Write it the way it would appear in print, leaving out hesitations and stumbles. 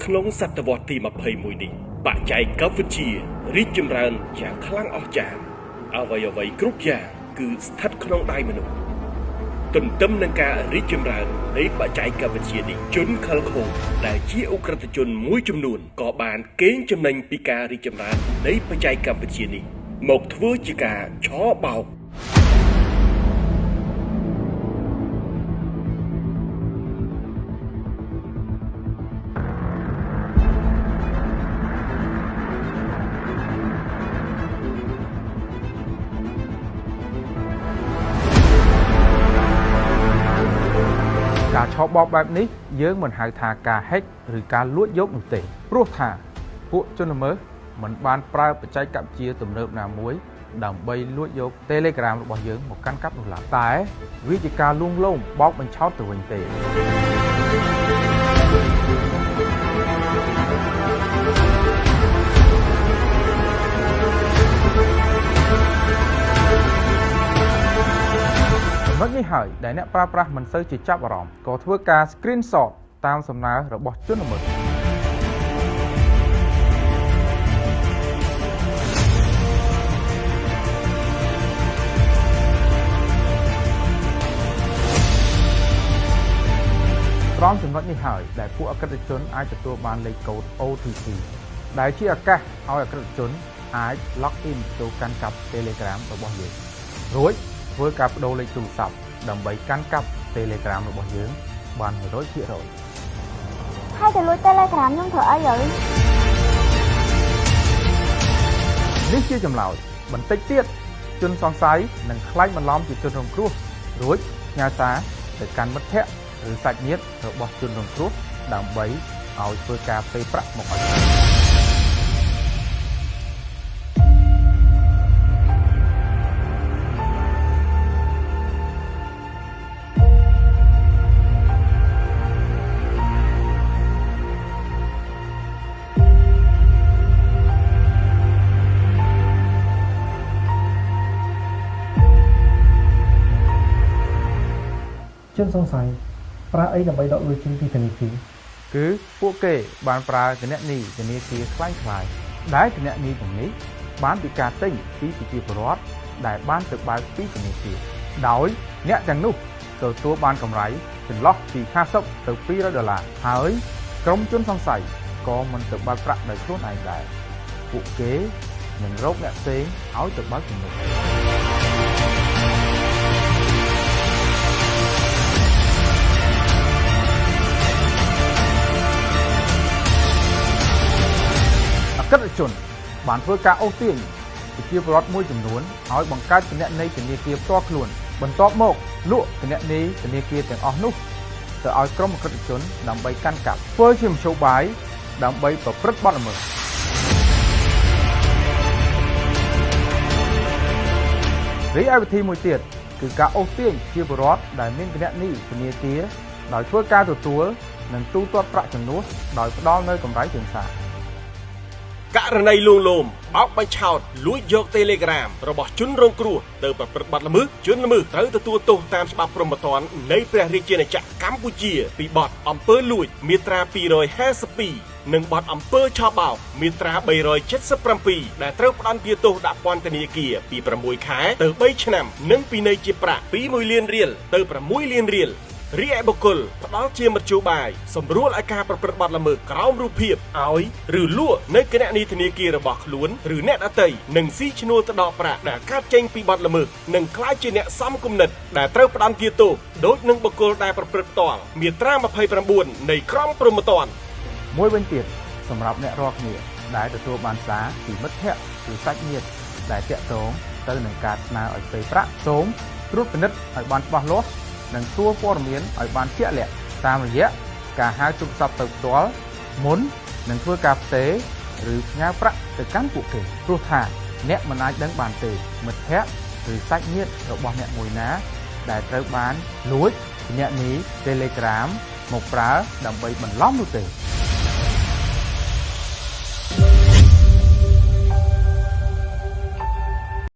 ក្នុងសតវត្សទី21នេះបច្ចេកវិទ្យារីកចម្រើនយ៉ាងខ្លាំងអស្ចារ្យអ្វីៗគ្រប់យ៉ាងគឺស្ថិតក្នុងដៃមនុស្សទន្ទឹមនឹងការរីកចម្រើននៃបច្ចេកវិទ្យានេះជនខិលខូចដែលជាអ ுக ្រិតជនមួយចំនួនក៏បានកេងចំណេញពីការរីកចម្រើននៃបច្ចេកវិទ្យានេះមកធ្វើជាការឆបោកការឆបោកបែបនេះយើងមិនហៅថាការ hack ឬការលួចយកនោះទេព្រោះថាពួកជនល្មើសមិនបានប្រើបច្ចេកវិទ្យាទំនើបណាមួយដើម្បីលួចយក Telegram របស់យើងមកកាន់កាប់នោះឡើយតែវាជាការលួងលោមបោកបញ្ឆោតទៅវិញទេចំណុចនេះហើយដែលអ្នកប្រើប្រាស់មិនសូវជាចាប់អារម្មណ៍ក៏ធ្វើការ screenshot តាមសំណើរបស់ជនល្មើសត្រង់ចំណុចនេះហើយដែលពួកអក្រិតជនអាចទទួលបានលេខកូដ OTP ដែលជាឱកាសឲ្យអក្រិតជនអាច log in ចូលកាន់កាប់ Telegram របស់យើងរួចធ្វើការបដូរលេខទូរស័ព្ទដើម្បីកាន់កាប់ Telegram របស់យើងបាន 100% ហើយទៅលួច Telegram ខ្ញុំធ្វើអីហើយនេះជាចម្លើយបន្តិចទៀតជនសង្ស័យនឹងខ្លាចបន្លំជាជនរងគ្រោះរួចផ្ញើសារទៅកាន់មិត្តភ័ក្តិឬសាច់ញាតិរបស់ជនរងគ្រោះដើម្បីឲ្យធ្វើការផ្ទេរប្រាក់មកឲ្យជនសង្ស័យប្រើអីដើម្បីដកលុយចេញពីធនាគារគឺពួកគេបានប្រើគណនីធនាគារคล้ายៗដែលគណនីទាំងនេះបានពីការទិញពីប្រជាពលរដ្ឋដែលបានទៅបើកពីធនាគារដោយអ្នកទាំងនោះទទួលបានកម្រៃចន្លោះពី50ទៅ$200ហើយក្រុមជនសង្ស័យក៏មិនទៅបើកប្រាក់ដោយខ្លួនឯងដែរពួកគេនឹងរកអ្នកផ្សេងឲ្យទៅបើកជំនួសអក្រិតជនបានធ្វើការអូសទាញប្រជាពលរដ្ឋមួយចំនួនឲ្យបង្កើតគណនីធនាគារផ្ទាល់ខ្លួនបន្ទាប់មកលក់គណនីធនាគារទាំងអស់នោះទៅឲ្យក្រុមអក្រិតជនដើម្បីកាន់កាប់ធ្វើជាមធ្យោបាយដើម្បីប្រព្រឹត្តបទល្មើសរីឯវិធីមួយទៀតគឺការអូសទាញប្រជាពលរដ្ឋដែលមានគណនីធនាគារដោយធ្វើការទទួលនិងទូទាត់ប្រាក់ជំនួសដោយផ្ដល់នូវកម្រៃជើងសារករណីលួងលោមបោកបញ្ឆោតលួចយក Telegram របស់ជនរងគ្រោះទៅប្រព្រឹត្តបទល្មើសជនល្មើសត្រូវទទួលទោសតាមច្បាប់ព្រហ្មទណ្ឌនៃព្រះរាជាណាចក្រកម្ពុជាពីបទអំពើលួចមាត្រា252និងបទអំពើឆបោកមាត្រា377ដែលត្រូវផ្តន្ទាទោសដាក់ពន្ធនាគារពី6ខែទៅ3ឆ្នាំនិងពិន័យជាប្រាក់ពី1លានរៀលទៅ6លានរៀលរីឯបុគ្គលផ្ដល់ជាមធ្យោបាយសម្រួលឲ្យការប្រព្រឹត្តបទល្មើសក្រោមរូបភាពឲ្យឬលក់នៅគណនីធនាគាររបស់ខ្លួនឬអ្នកដទៃនឹងស៊ីឈ្នួលទៅដកប្រាក់ដែលកាត់ចេញពីបទល្មើសនិងក្លាយជាអ្នកសំគំនិតដែលត្រូវផ្ដន្ទាទោសដូចនឹងបុគ្គលដែលប្រព្រឹត្តផ្ទាល់មាត្រា29នៃក្រមព្រហ្មទណ្ឌមួយវិញទៀតសម្រាប់អ្នករាល់គ្នាដែលទទួលបានសារពីមិត្តភ័ក្តិឬសាច់ញាតិដែលតាក់ទងទៅនឹងការស្នើឲ្យផ្ទេរប្រាក់សូមត្រួតពិនិត្យឲ្យបានច្បាស់លាស់និងសួរព័ត៌មានឲ្យបានជាក់លាក់តាមរយៈការហៅទូរស័ព្ទទៅផ្ទាល់មុននឹងធ្វើការផ្ទេរឬផ្ញើប្រាក់ទៅកាន់ពួកគេព្រោះថាអ្នកមិនអាចដឹងបានទេមិត្តភ័ក្តិឬសាច់ញាតិរបស់អ្នកមួយណាដែលត្រូវបានលួចគណនី Telegram មកប្រើដើម្បីបន្លំនោះទេ